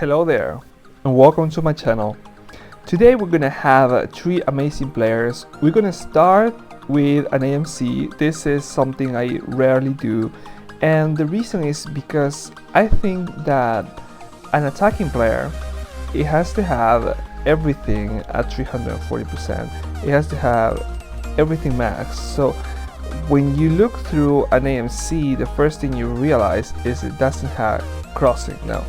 Hello there and welcome to my channel. Today we're gonna have three amazing players. We're gonna start with an AMC. This is something I rarely do, and the reason is because I think that an attacking player, it has to have everything at 340%. It has to have everything max. So when you look through an AMC, the first thing you realize is it doesn't have crossing. Now,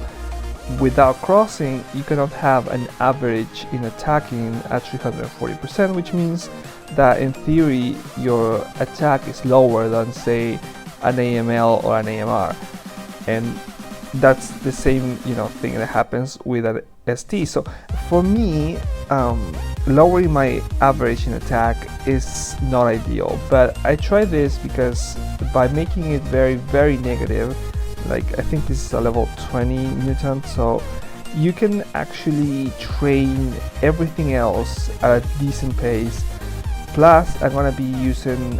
without crossing, you cannot have an average in attacking at 340%, which means that in theory your attack is lower than, say, an AML or an AMR, and that's the same thing that happens with an ST. So for me, lowering my average in attack is not ideal, but I try this because by making it very negative, like I think this is a level 20 mutant, so you can actually train everything else at a decent pace. Plus I'm gonna be using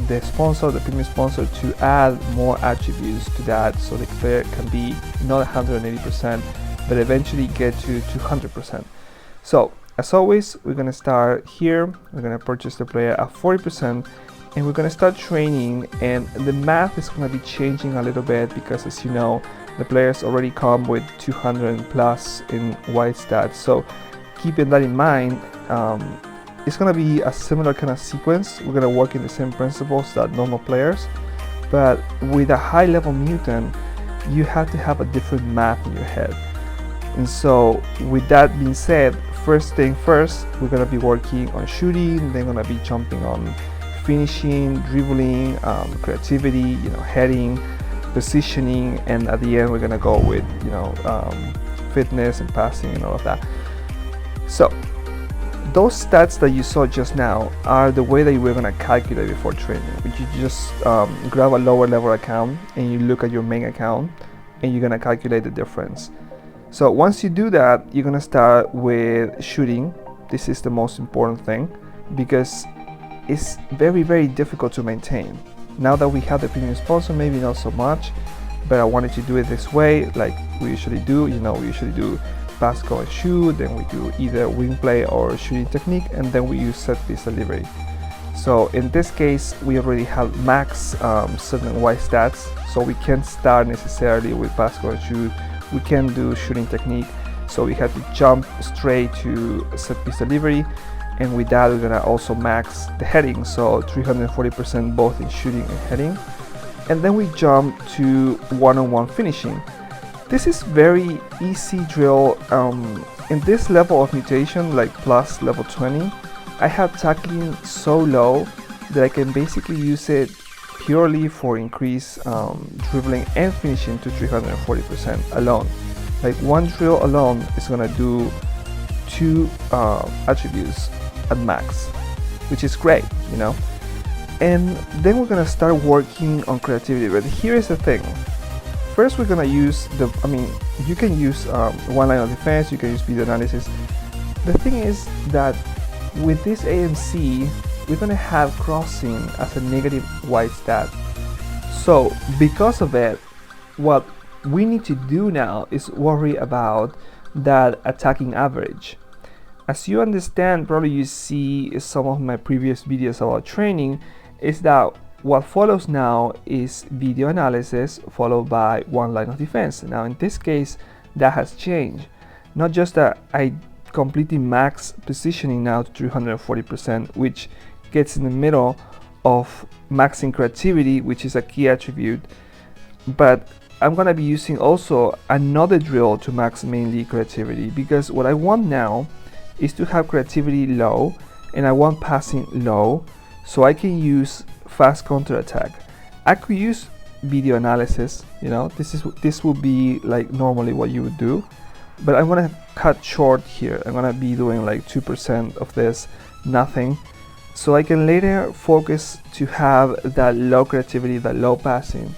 the premium sponsor, to add more attributes to that, so the player can be not 180% but eventually get to 200%. So as always, we're gonna start here. We're gonna purchase the player at 40%, and we're gonna start training, and the math is gonna be changing a little bit because, as you know, the players already come with 200 plus in white stats. So keeping that in mind, it's gonna be a similar kind of sequence. We're gonna work in the same principles that normal players, but with a high level mutant, you have to have a different math in your head. And so with that being said, first thing first, we're gonna be working on shooting, then gonna be jumping on finishing, dribbling, creativity, heading, positioning, and at the end we're gonna go with fitness and passing and all of that. So those stats that you saw just now are the way that we're gonna calculate before training. Which you just grab a lower level account and you look at your main account and you're gonna calculate the difference. So once you do that, you're gonna start with shooting. This is the most important thing because it's very difficult to maintain. Now that we have the premium sponsor, maybe not so much, but I wanted to do it this way, like we usually do. We usually do pass, go, and shoot, then we do either wing play or shooting technique, and then we use set piece delivery. So in this case, we already have max certain white stats, so we can't start necessarily with pass, go, and shoot. We can do shooting technique, so we have to jump straight to set piece delivery. And with that, we're gonna also max the heading, so 340% both in shooting and heading. And then we jump to one-on-one finishing. This is very easy drill. In this level of mutation, like plus level 20, I have tackling so low that I can basically use it purely for increase dribbling and finishing to 340% alone. Like one drill alone is gonna do 2 attributes at max, which is great, and then we're gonna start working on creativity. But here is the thing: first we're gonna use you can use one line of defense, you can use video analysis. The thing is that with this AMC, we're gonna have crossing as a negative white stat. So because of it, what we need to do now is worry about that attacking average. As you understand, probably you see some of my previous videos about training, is that what follows now is video analysis followed by one line of defense. Now in this case, that has changed. Not just that I completely max positioning now to 340%, which gets in the middle of maxing creativity, which is a key attribute, but I'm gonna be using also another drill to max mainly creativity, because what I want now is to have creativity low and I want passing low, so I can use fast counter attack. I could use video analysis, this would be like normally what you would do, but I'm gonna cut short here. I'm gonna be doing like 2% of this, nothing, so I can later focus to have that low creativity, that low passing,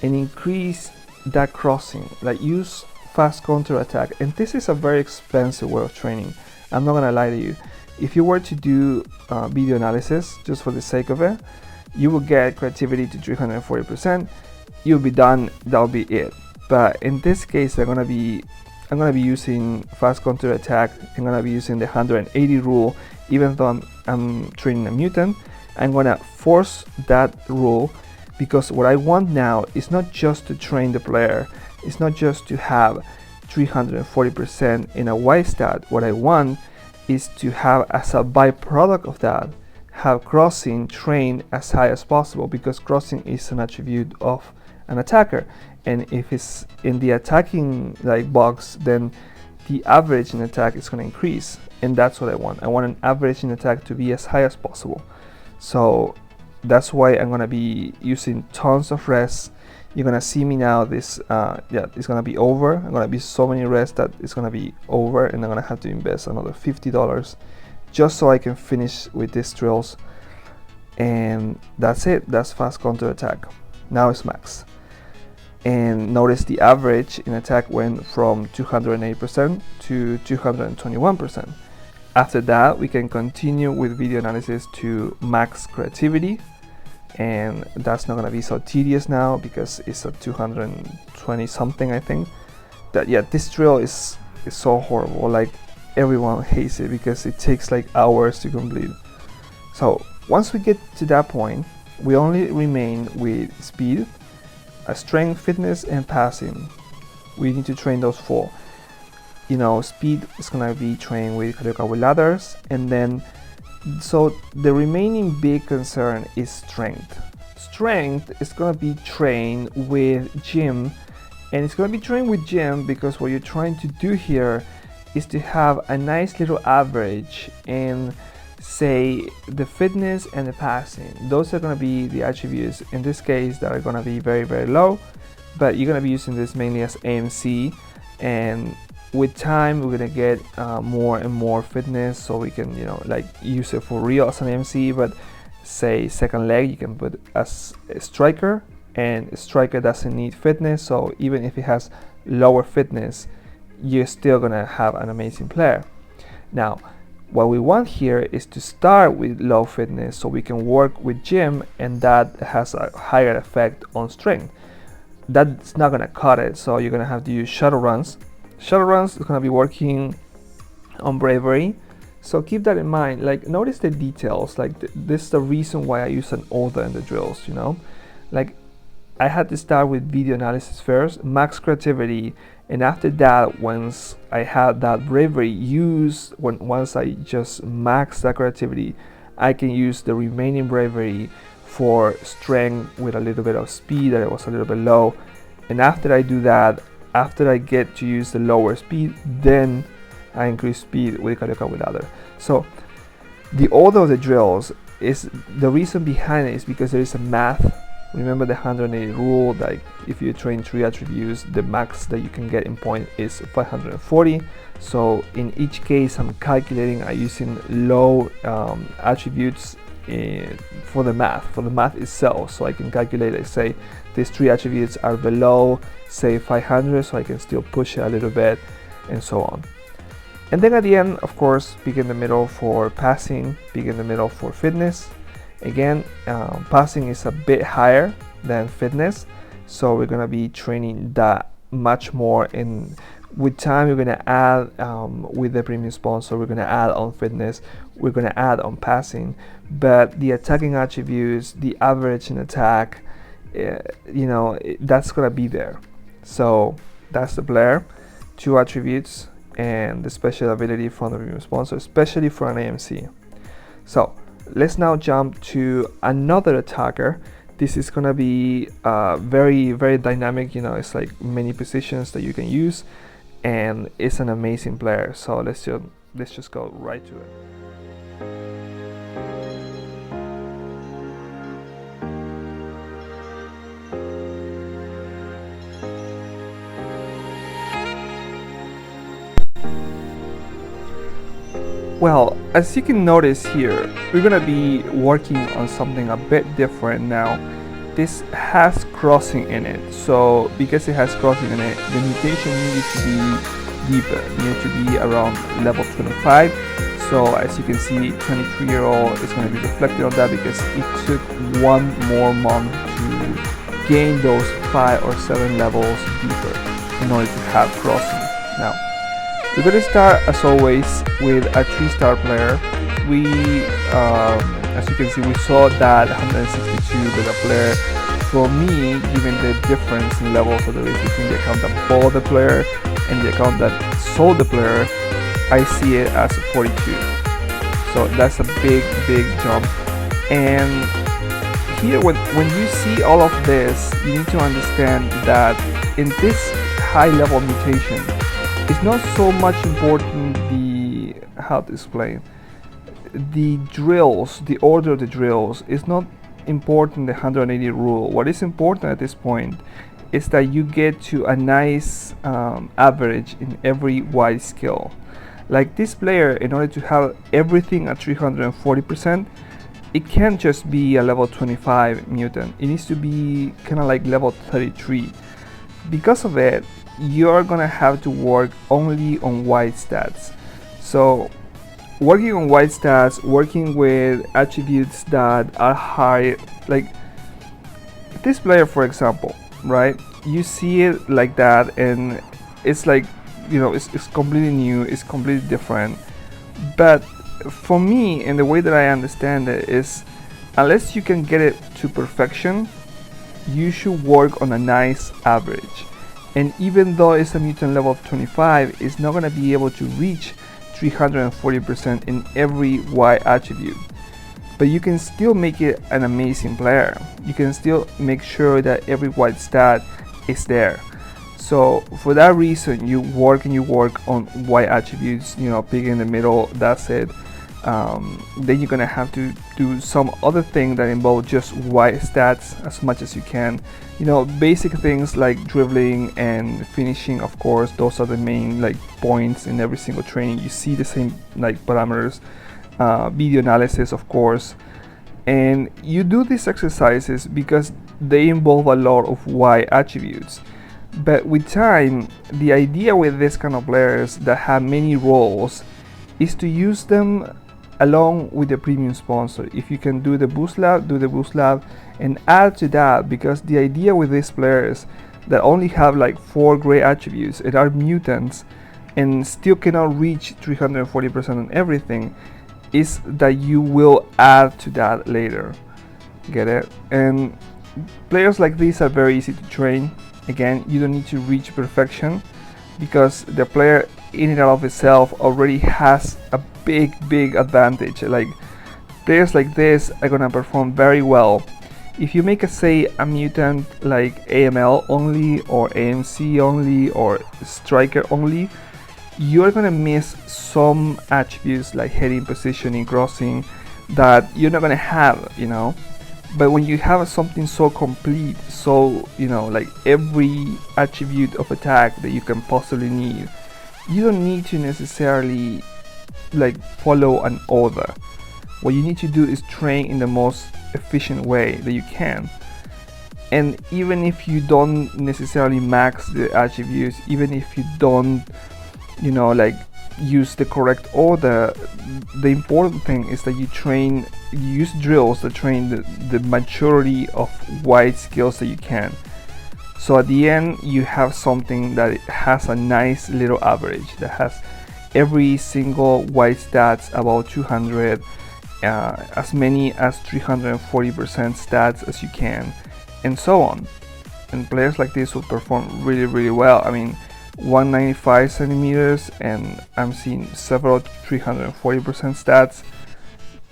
and increase that crossing, like use fast counter attack. And this is a very expensive way of training. I'm not gonna lie to you. If you were to do video analysis just for the sake of it, you will get creativity to 340%. You'll be done. That'll be it. But in this case, they're gonna be I'm gonna be using fast counter attack. I'm gonna be using the 180 rule, even though I'm training a mutant. I'm gonna force that rule because what I want now is not just to train the player, it's not just to have 340% in a Y stat. What I want is to have, as a byproduct of that, have crossing train as high as possible, because crossing is an attribute of an attacker, and if it's in the attacking box, then the average in attack is going to increase, and that's what I want. I want an average in attack to be as high as possible. So that's why I'm going to be using tons of rests. You're going to see me now, this it's going to be over. I'm going to be so many rests that it's going to be over, and I'm going to have to invest another $50 just so I can finish with these drills. And that's it. That's fast counter attack. Now it's max. And notice the average in attack went from 208% to 221%. After that, we can continue with video analysis to max creativity, and that's not going to be so tedious now because it's at 220 something, I think. That this drill is so horrible. Like, everyone hates it because it takes like hours to complete. So once we get to that point, we only remain with speed, strength, fitness, and passing. We need to train those 4. Speed is gonna be trained with Carioca with ladders, and then so the remaining big concern is strength. Strength is gonna be trained with gym, and it's gonna be trained with gym because what you're trying to do here is to have a nice little average in, say, the fitness and the passing. Those are going to be the attributes in this case that are going to be very, very low, but you're going to be using this mainly as AMC, and with time we're going to get more and more fitness, so we can use it for real as an AMC. But say second leg, you can put as a striker, and a striker doesn't need fitness, so even if it has lower fitness, you're still gonna have an amazing player. Now, what we want here is to start with low fitness so we can work with gym, and that has a higher effect on strength. That's not gonna cut it, so you're gonna have to use shuttle runs. Shuttle runs is gonna be working on bravery, so keep that in mind. Like, notice the details. Like, this is the reason why I use an order in the drills. Like, I had to start with video analysis first, max creativity, and after that, once I had that bravery once I just max that creativity, I can use the remaining bravery for strength with a little bit of speed that it was a little bit low. And after I do that, after I get to use the lower speed, then I increase speed with Carioca with ladder. So the order of the drills is, the reason behind it is because there is a math. Remember the 180 rule, like if you train 3 attributes, the max that you can get in point is 540. So in each case, I'm calculating, I'm using low attributes for the math. For the math itself, so I can calculate, like, say these 3 attributes are below, say 500, so I can still push it a little bit, and so on. And then at the end, of course, pick in the middle for passing, pick in the middle for fitness. Again, passing is a bit higher than fitness, so we're gonna be training that much more. And with time, we're gonna add with the premium sponsor, we're gonna add on fitness, we're gonna add on passing. But the attacking attributes, the average in attack, that's gonna be there. So that's the player, 2 attributes, and the special ability from the premium sponsor, especially for an AMC. So let's now jump to another attacker. This is gonna be very, very dynamic. It's like many positions that you can use, and it's an amazing player. So let's just go right to it. Well, as you can notice here, we're gonna be working on something a bit different now. This has crossing in it, so because it has crossing in it, the mutation needs to be deeper. You need to be around level 25. So as you can see, 23-year-old is going to be reflected on that because it took 1 more month to gain those 5 or 7 levels deeper in order to have crossing. Now, we're going to start as always with a 3-star player. As you can see, we saw that 162 with a player. For me, given the difference in levels of the race between the account that bought the player and the account that sold the player, I see it as 42. So that's a big jump. And here, when you see all of this, you need to understand that in this high level mutation, it's not so much important how to explain, the drills, the order of the drills is not important, the 180 rule. What is important at this point is that you get to a nice average in every white skill. Like this player, in order to have everything at 340%, it can't just be a level 25 mutant. It needs to be kind of like level 33. Because of it, you're gonna have to work only on white stats. So working on white stats, working with attributes that are high, like this player for example, right? You see it like that and it's like, you know, it's completely new, it's completely different. But for me, and the way that I understand it is, unless you can get it to perfection, you should work on a nice average. And even though it's a mutant level of 25, it's not going to be able to reach 340% in every Y attribute. But you can still make it an amazing player. You can still make sure that every white stat is there. So for that reason, you work on Y attributes, you know, pick in the middle, that's it. Then you're gonna have to do some other thing that involve just Y stats as much as you can. You know, basic things like dribbling and finishing, of course, those are the main like points in every single training. You see the same like parameters, video analysis, of course. And you do these exercises because they involve a lot of Y attributes. But with time, the idea with this kind of players that have many roles is to use them along with the premium sponsor. If you can do the boost lab, do the boost lab and add to that, because the idea with these players that only have like 4 gray attributes and are mutants and still cannot reach 340% on everything is that you will add to that later. Get it? And players like these are very easy to train. Again, you don't need to reach perfection because the player in and of itself already has a big advantage. Like players like this are gonna perform very well. If you make a mutant like AML only or AMC only or striker only, you're gonna miss some attributes like heading, positioning, crossing that you're not gonna have, you know. But when you have something so complete, so, you know, like every attribute of attack that you can possibly need, you don't need to necessarily like follow an order. What you need to do is train in the most efficient way that you can. And even if you don't necessarily max the attributes, even if you don't, you know, like use the correct order, the important thing is that you use drills that train the majority of white skills that you can. So at the end you have something that has a nice little average, that has every single white stats about 200, as many as 340% stats as you can, and so on. And players like this will perform really well. I mean, 195 centimeters and I'm seeing several 340% stats.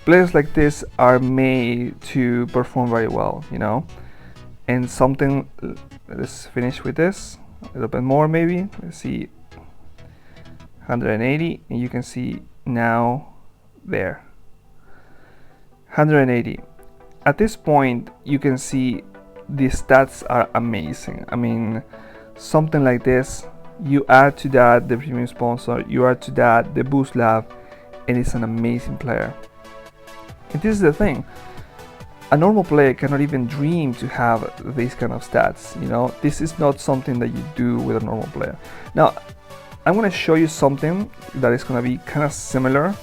Players like this are made to perform very well, you know. And something, let's finish with this a little bit more maybe. Let's see, 180, and you can see now there 180. At this point you can see the stats are amazing. I mean, something like this, you add to that the premium sponsor, you add to that the boost lab, and it's an amazing player. And this is the thing, a normal player cannot even dream to have these kind of stats, you know. This is not something that you do with a normal player. Now I'm going to show you something that is going to be kind of similar,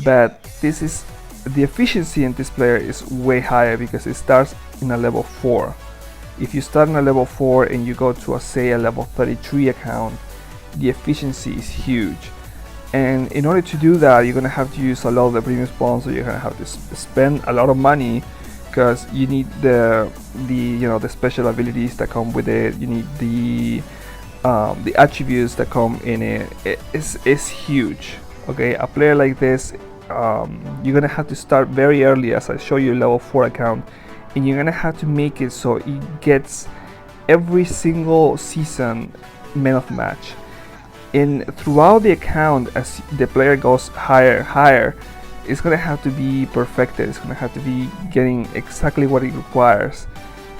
but this is the efficiency in this player is way higher because it starts in a level 4. If you start in a level 4 and you go to say a level 33 account, the efficiency is huge. And in order to do that, you're gonna have to use a lot of the premium sponsor. You're gonna have to spend a lot of money because you need the special abilities that come with it. You need the attributes that come in it. It's huge. Okay, a player like this, you're gonna have to start very early, as I show you, level 4 account, and you're gonna have to make it so it gets every single season man of the match. And throughout the account, as the player goes higher, it's gonna have to be perfected. It's gonna have to be getting exactly what it requires.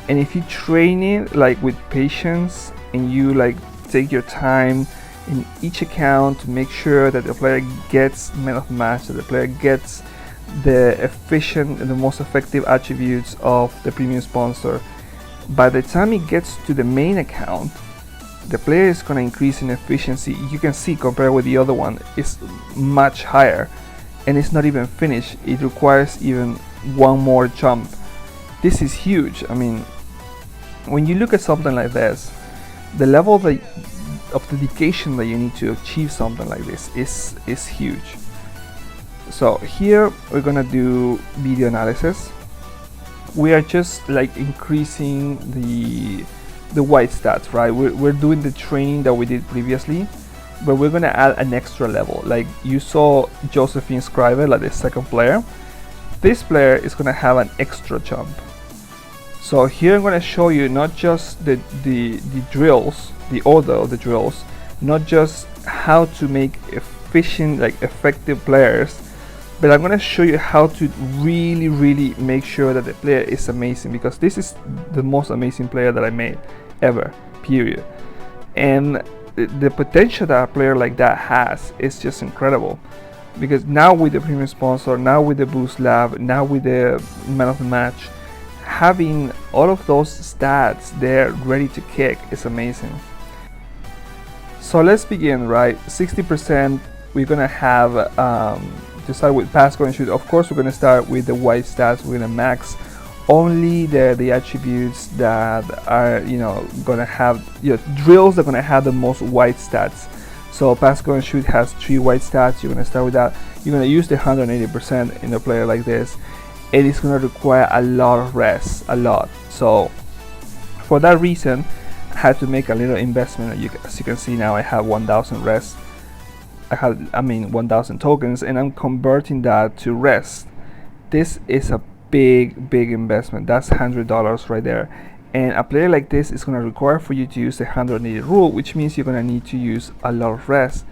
And if you train it like with patience, and you like take your time in each account to make sure that the player gets man of the match, that the player gets the efficient and the most effective attributes of the premium sponsor, by the time it gets to the main account, the player is going to increase in efficiency. You can see, compared with the other one, it's much higher, and it's not even finished. It requires even one more jump. This is huge. I mean, when you look at something like this, the level of dedication that you need to achieve something like this is huge. So here we're gonna do video analysis. We are just like increasing the white stats, right? We're doing the training that we did previously, but we're gonna add an extra level. Like you saw Josephine Scriber, like the second player. This player is gonna have an extra jump. So here I'm gonna show you not just the drills, the order of the drills, not just how to make efficient, like effective players, but I'm gonna show you how to really make sure that the player is amazing, because this is the most amazing player that I made ever, period. And the potential that a player like that has is just incredible, because now with the premium sponsor, now with the boost lab, now with the man of the match, having all of those stats there ready to kick is amazing. So let's begin, right? 60% we're gonna have to start with pass, go, and shoot. Of course, we're gonna start with the white stats. We're gonna max only the attributes that are gonna have drills that are gonna have the most white stats. So pass, go, and shoot has 3 white stats. You're gonna start with that. You're gonna use the 180% in a player like this, and it's gonna require a lot of rest, a lot. So for that reason, I had to make a little investment. As you can see now, I have 1,000 rest. I mean 1,000 tokens, and I'm converting that to rest. This is a big investment. That's $100 right there. And a player like this is going to require for you to use the 180 rule, which means you're going to need to use a lot of rest,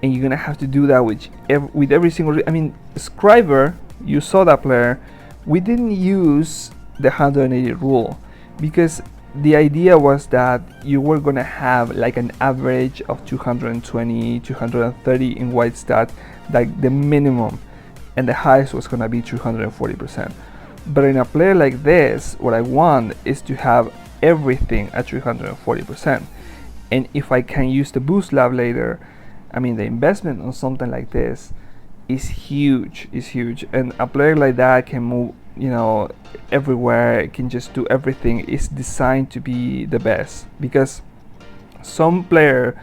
and you're going to have to do that with every single. I mean, Scriber, you saw that player. We didn't use the 180 rule because the idea was that you were gonna have like an average of 220, 230 in white stat, like the minimum, and the highest was gonna be 240%. But in a player like this, what I want is to have everything at 340%. And if I can use the boost lab later, I mean, the investment on something like this is huge, and a player like that can move everywhere. It can just do everything. It's designed to be the best, because some player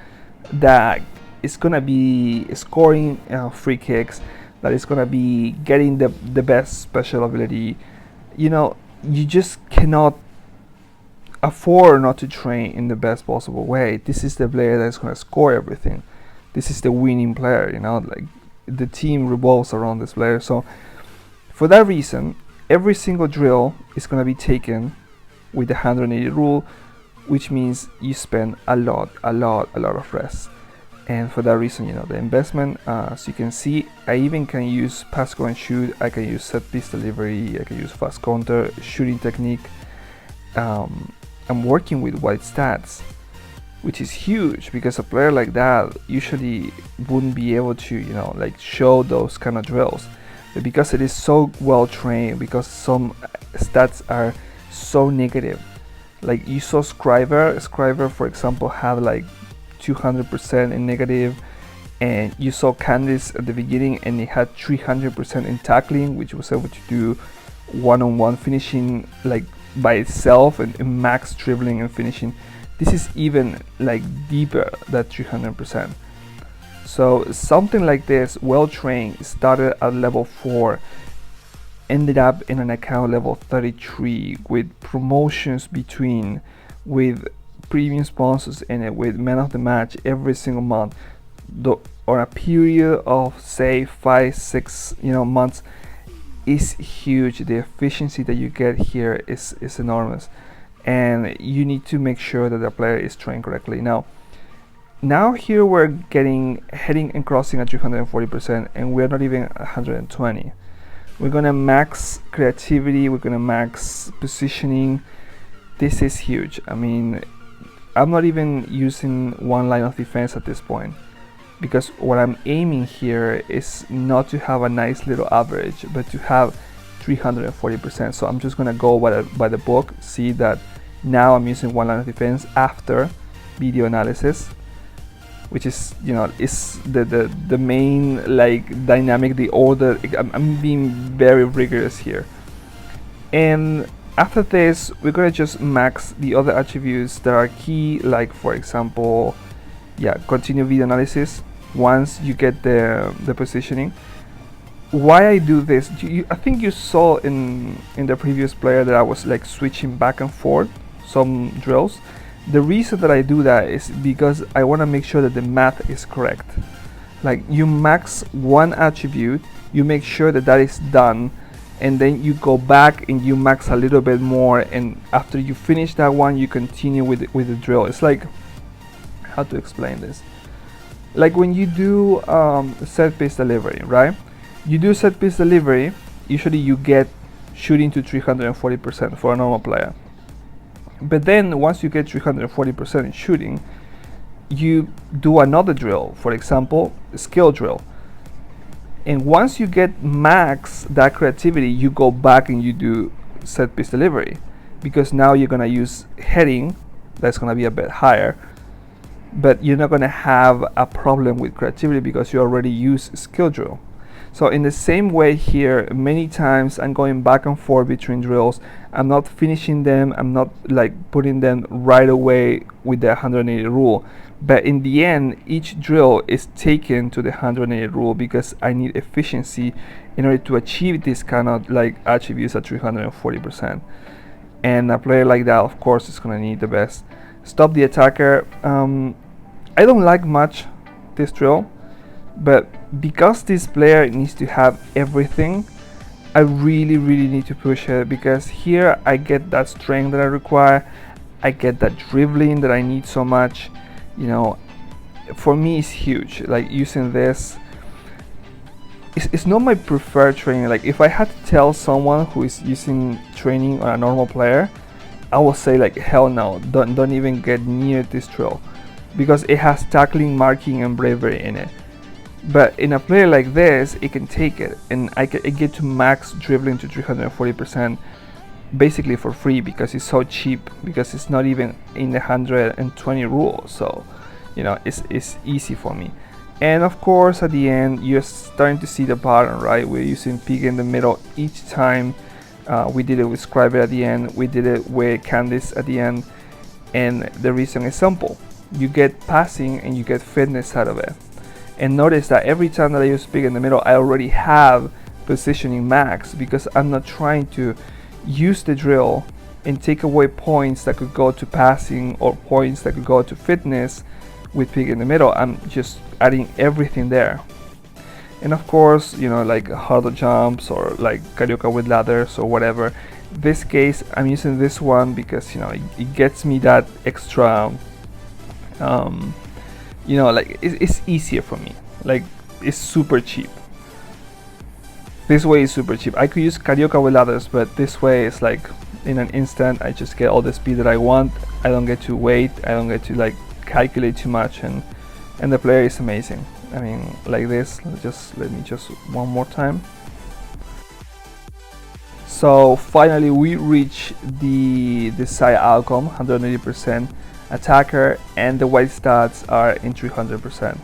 that is gonna be scoring free kicks, that is gonna be getting the best special ability, you just cannot afford not to train in the best possible way. This is the player that's gonna score everything. This is the winning player, like the team revolves around this player. So for that reason, every single drill is going to be taken with the 180 rule, which means you spend a lot of rest. And for that reason, the investment, as you can see, I even can use pass, go, and shoot. I can use set piece delivery. I can use fast counter, shooting technique. I'm working with white stats, which is huge, because a player like that usually wouldn't be able to like show those kind of drills. But because it is so well trained, because some stats are so negative, like you saw Scriber for example had like 200% in negative, and you saw Candice at the beginning and it had 300% in tackling, which was able to do one-on-one finishing like by itself, and max dribbling and finishing. This is even like deeper than 300%. So something like this, well trained, started at level 4, ended up in an account level 33 with promotions between, with premium sponsors in it, with man of the match every single month, or a period of say 5-6 months, is huge. The efficiency that you get here is enormous, and you need to make sure that the player is trained correctly. Now here we're heading and crossing at 340%, and we're not even 120. We're gonna max creativity, we're gonna max positioning. This is huge. I mean, I'm not even using one line of defense at this point, because what I'm aiming here is not to have a nice little average, but to have 340%. So I'm just gonna go by the book, see that now I'm using one line of defense after video analysis, which is is the main like dynamic, the order. I'm being very rigorous here. And after this, we're gonna just max the other attributes that are key, like for example, continue video analysis once you get the positioning. Why I do this, I think you saw in the previous player that I was like switching back and forth some drills. The reason that I do that is because I want to make sure that the math is correct. Like, you max one attribute, you make sure that that is done, and then you go back and you max a little bit more, and after you finish that one you continue with the drill. It's like, how to explain this, like when you do set piece delivery, right? You do set piece delivery, usually you get shooting to 340% for a normal player. But then once you get 340% in shooting, you do another drill, for example, a skill drill. And once you get max that creativity, you go back and you do set piece delivery, because now you're gonna use heading, that's gonna be a bit higher, but you're not gonna have a problem with creativity because you already use skill drill. So in the same way here, many times I'm going back and forth between drills. I'm not finishing them, I'm not like putting them right away with the 180 rule. But in the end, each drill is taken to the 180 rule because I need efficiency in order to achieve this kind of like attributes at 340%. And a player like that, of course, is gonna need the best. Stop the attacker. I don't like much this drill, but because this player needs to have everything, I really need to push it, because here I get that strength that I require, I get that dribbling that I need so much. For me it's huge. Like, using this, it's not my preferred training. Like, if I had to tell someone who is using training on a normal player, I will say like, hell no, don't even get near this drill, because it has tackling, marking and bravery in it. But in a player like this, it can take it, and I get to max dribbling to 340% basically for free, because it's so cheap, because it's not even in the 120 rule. So it's easy for me. And of course at the end you're starting to see the pattern, right? We're using pig in the middle each time. We did it with Scriber at the end, we did it with Candice at the end, and the reason is simple. You get passing and you get fitness out of it. And notice that every time that I use pig in the middle, I already have positioning max, because I'm not trying to use the drill and take away points that could go to passing or points that could go to fitness with pig in the middle. I'm just adding everything there. And of course, like hurdle jumps or like Carioca with ladders or whatever. This case, I'm using this one because it gets me that extra like it's easier for me. Like, it's super cheap. This way is super cheap. I could use Carioca with ladders, but this way is like in an instant I just get all the speed that I want. I don't get to wait, I don't get to like calculate too much, and the player is amazing. I mean, like this, let me just one more time. So finally we reach the desired outcome, 180% attacker, and the white stats are in 300%.